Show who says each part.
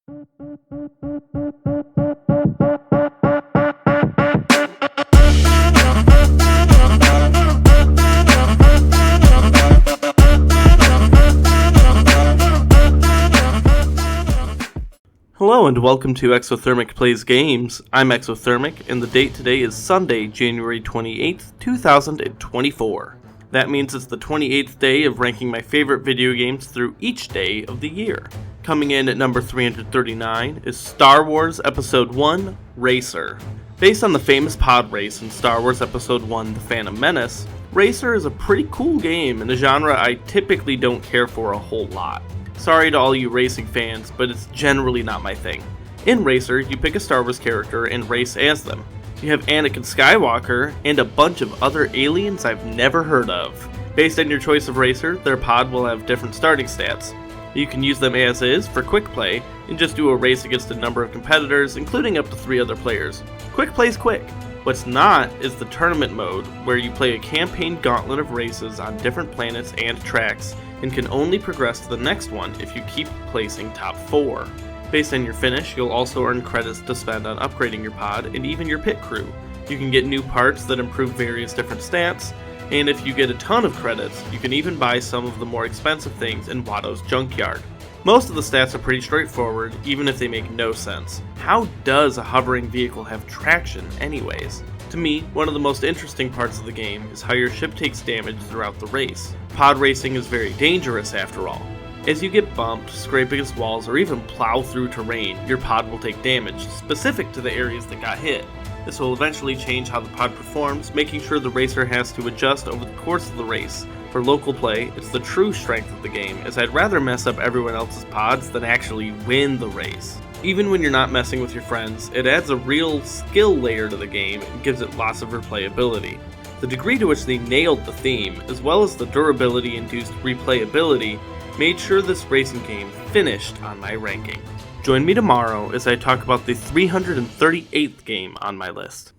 Speaker 1: Hello and welcome to Exothermic Plays Games. I'm Exothermic, and the date today is Sunday, January 28th, 2024. That means it's the 28th day of ranking my favorite video games through each day of the year. Coming in at number 339 is Star Wars Episode 1, Racer. Based on the famous pod race in Star Wars Episode 1, The Phantom Menace, Racer is a pretty cool game in a genre I typically don't care for a whole lot. Sorry to all you racing fans, but it's generally not my thing. In Racer, you pick a Star Wars character and race as them. You have Anakin Skywalker and a bunch of other aliens I've never heard of. Based on your choice of racer, their pod will have different starting stats. You can use them as is for quick play and just do a race against a number of competitors, including up to 3 other players. Quick play's quick. What's not is the tournament mode, where you play a campaign gauntlet of races on different planets and tracks, and can only progress to the next one if you keep placing top 4. Based on your finish, you'll also earn credits to spend on upgrading your pod and even your pit crew. You can get new parts that improve various different stats, and if you get a ton of credits, you can even buy some of the more expensive things in Watto's junkyard. Most of the stats are pretty straightforward, even if they make no sense. How does a hovering vehicle have traction anyways? To me, one of the most interesting parts of the game is how your ship takes damage throughout the race. Pod racing is very dangerous after all. As you get bumped, scrape against walls, or even plow through terrain, your pod will take damage, specific to the areas that got hit. This will eventually change how the pod performs, making sure the racer has to adjust over the course of the race. For local play, it's the true strength of the game, as I'd rather mess up everyone else's pods than actually win the race. Even when you're not messing with your friends, it adds a real skill layer to the game and gives it lots of replayability. The degree to which they nailed the theme, as well as the durability-induced replayability, made sure this racing game finished on my ranking. Join me tomorrow as I talk about the 338th game on my list.